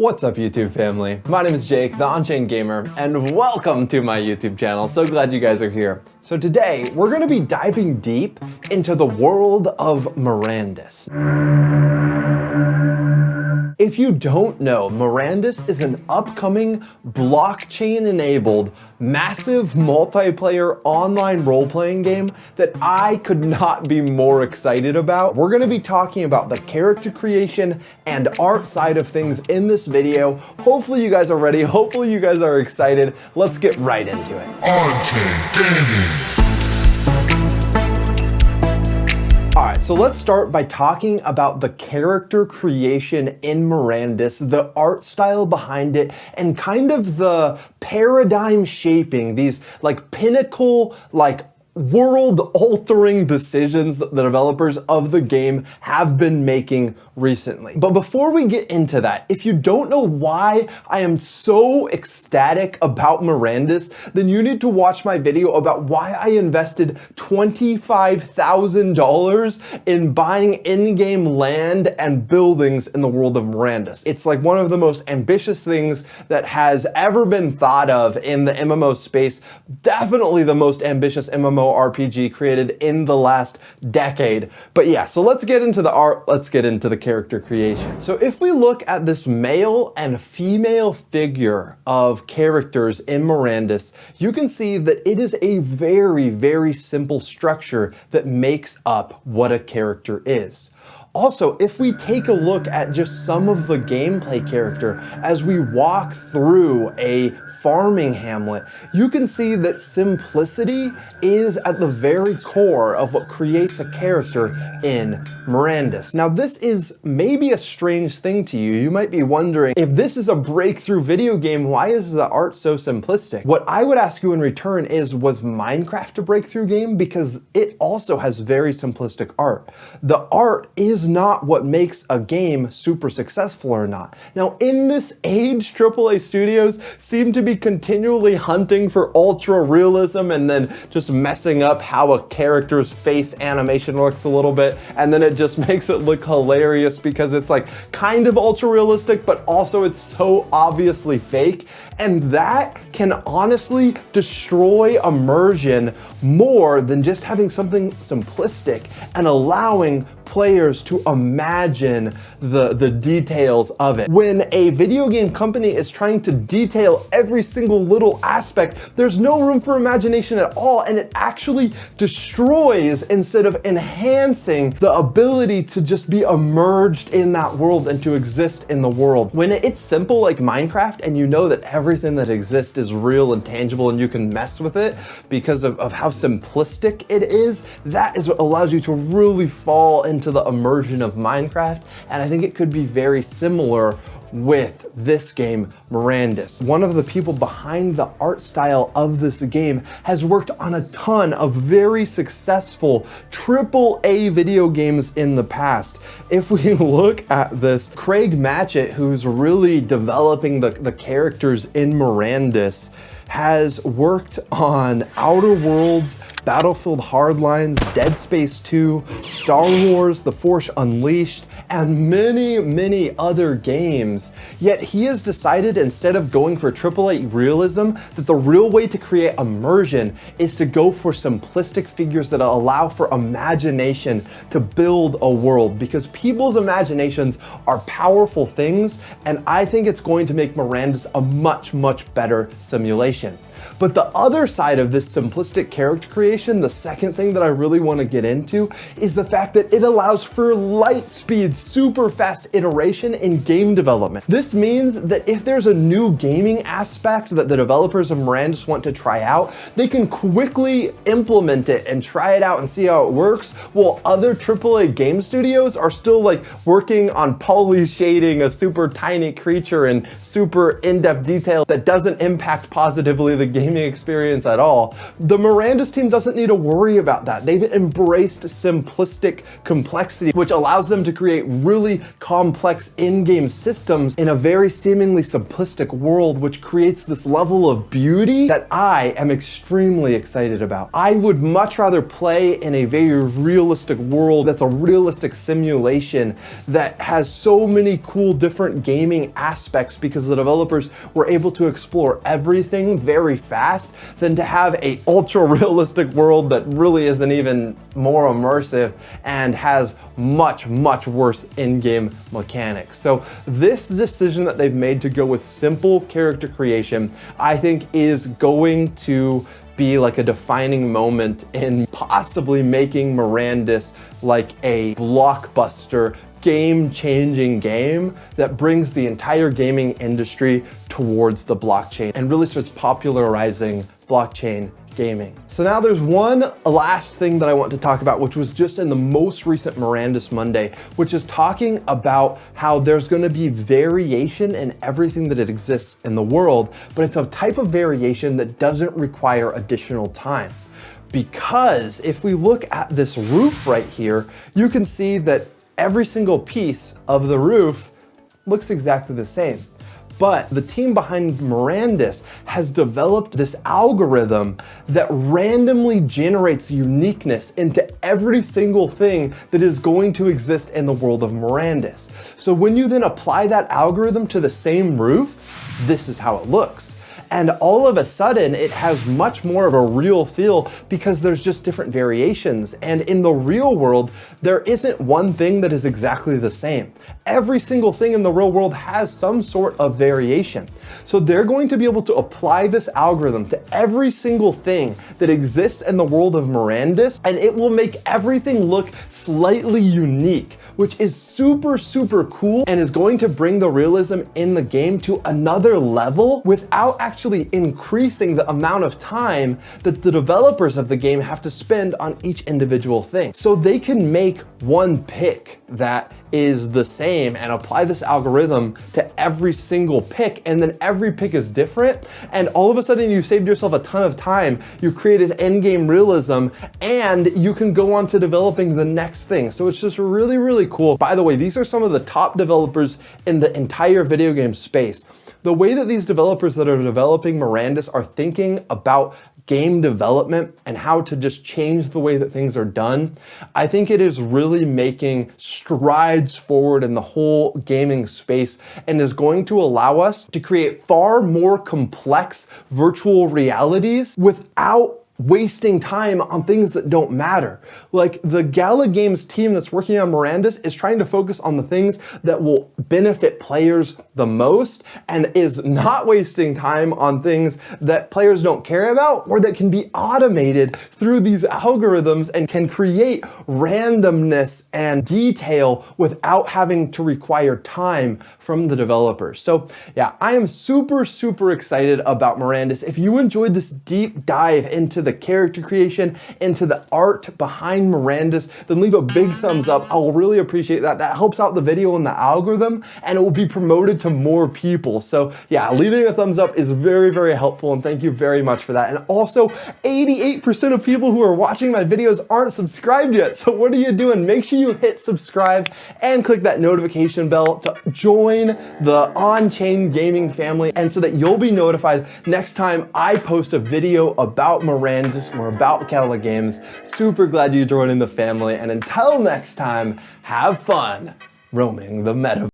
What's up, YouTube family? My name is Jake, the On-Chain Gamer, and welcome to my YouTube channel. So glad you guys are here. So today, we're gonna be diving deep into the world of Mirandus. If you don't know, Mirandus is an upcoming blockchain-enabled, massive multiplayer online role-playing game that I could not be more excited about. We're gonna be talking about the character creation and art side of things in this video. Hopefully you guys are ready. Hopefully you guys are excited. Let's get right into it. On-Chain Gaming. All right, so let's start by talking about the character creation in Mirandus, the art style behind it, and kind of the paradigm shaping, these like pinnacle, like world-altering decisions that the developers of the game have been making recently. But before we get into that, if you don't know why I am so ecstatic about Mirandus, then you need to watch my video about why I invested $25,000 in buying in-game land and buildings in the world of Mirandus. It's like one of the most ambitious things that has ever been thought of in the MMO space, definitely the most ambitious MMORPG created in the last decade. But yeah, so let's get into the art, let's get into the character creation. So if we look at this male and female figure of characters in Mirandus, you can see that it is a very, very simple structure that makes up what a character is. Also, if we take a look at just some of the gameplay character as we walk through a farming hamlet, you can see that simplicity is at the very core of what creates a character in Mirandus. Now, this is maybe a strange thing to you. You might be wondering, if this is a breakthrough video game, why is the art so simplistic? What I would ask you in return is, was Minecraft a breakthrough game? Because it also has very simplistic art. The art is not what makes a game super successful or not. Now, in this age, AAA studios seem to be continually hunting for ultra realism and then just messing up how a character's face animation looks a little bit, and then it just makes it look hilarious because it's like kind of ultra realistic, but also it's so obviously fake. And that can honestly destroy immersion more than just having something simplistic and allowing players to imagine the details of it. When a video game company is trying to detail every single little aspect, there's no room for imagination at all, and it actually destroys instead of enhancing the ability to just be immersed in that world and to exist in the world. When it's simple like Minecraft and you know that everything that exists is real and tangible and you can mess with it because of how simplistic it is, that is what allows you to really fall into the immersion of Minecraft, and I think it could be very similar with this game, Mirandus. One of the people behind the art style of this game has worked on a ton of very successful AAA video games in the past. If we look at this, Craig Matchett, who's really developing the characters in Mirandus, has worked on Outer Worlds, Battlefield Hardlines, Dead Space 2, Star Wars, The Force Unleashed, and many, many other games. Yet he has decided, instead of going for AAA realism, that the real way to create immersion is to go for simplistic figures that allow for imagination to build a world, because people's imaginations are powerful things, and I think it's going to make Mirandus a much, much better simulation. But the other side of this simplistic character creation, the second thing that I really want to get into, is the fact that it allows for light speed, super fast iteration in game development. This means that if there's a new gaming aspect that the developers of Mirandus want to try out, they can quickly implement it and try it out and see how it works, while other AAA game studios are still like working on poly shading a super tiny creature in super in-depth detail that doesn't impact positively the gaming experience at all. The Miranda's team doesn't need to worry about that. They've embraced simplistic complexity, which allows them to create really complex in-game systems in a very seemingly simplistic world, which creates this level of beauty that I am extremely excited about. I would much rather play in a very realistic world that's a realistic simulation that has so many cool different gaming aspects because the developers were able to explore everything very fast than to have a ultra realistic world that really isn't even more immersive and has much worse in-game mechanics. So this decision that they've made to go with simple character creation, I think is going to be like a defining moment in possibly making Mirandus like a blockbuster game-changing game that brings the entire gaming industry towards the blockchain and really starts popularizing blockchain gaming. So now there's one last thing that I want to talk about, which was just in the most recent Mirandus Monday, which is talking about how there's going to be variation in everything that it exists in the world, but it's a type of variation that doesn't require additional time. Because if we look at this roof right here, you can see that every single piece of the roof looks exactly the same. But the team behind Mirandus has developed this algorithm that randomly generates uniqueness into every single thing that is going to exist in the world of Mirandus. So when you then apply that algorithm to the same roof, this is how it looks. And all of a sudden, it has much more of a real feel because there's just different variations. And in the real world, there isn't one thing that is exactly the same. Every single thing in the real world has some sort of variation. So they're going to be able to apply this algorithm to every single thing that exists in the world of Mirandus, and it will make everything look slightly unique, which is super cool and is going to bring the realism in the game to another level without actually increasing the amount of time that the developers of the game have to spend on each individual thing. So they can make one pick that is the same and apply this algorithm to every single pick, and then every pick is different, and all of a sudden you saved yourself a ton of time, you created endgame realism, and you can go on to developing the next thing. So it's just really cool. By the way, these are some of the top developers in the entire video game space. The way that these developers that are developing Mirandus are thinking about game development and how to just change the way that things are done, I think it is really making strides forward in the whole gaming space and is going to allow us to create far more complex virtual realities without wasting time on things that don't matter. Like the Gala Games team that's working on Mirandus is trying to focus on the things that will benefit players the most and is not wasting time on things that players don't care about or that can be automated through these algorithms and can create randomness and detail without having to require time from the developers. So yeah, I am super excited about Mirandus. If you enjoyed this deep dive into the character creation, into the art behind Mirandus, then leave a big thumbs up. I'll really appreciate that. That helps out the video and the algorithm, and it will be promoted to more people. So yeah, leaving a thumbs up is very helpful, and thank you very much for that. And also, 88% of people who are watching my videos aren't subscribed yet. So what are you doing? Make sure you hit subscribe and click that notification bell to join the On-Chain Gaming family, and so that you'll be notified next time I post a video about Mirandus or about Gala Games. Super glad you joined in the family, and until next time, have fun roaming the metaverse.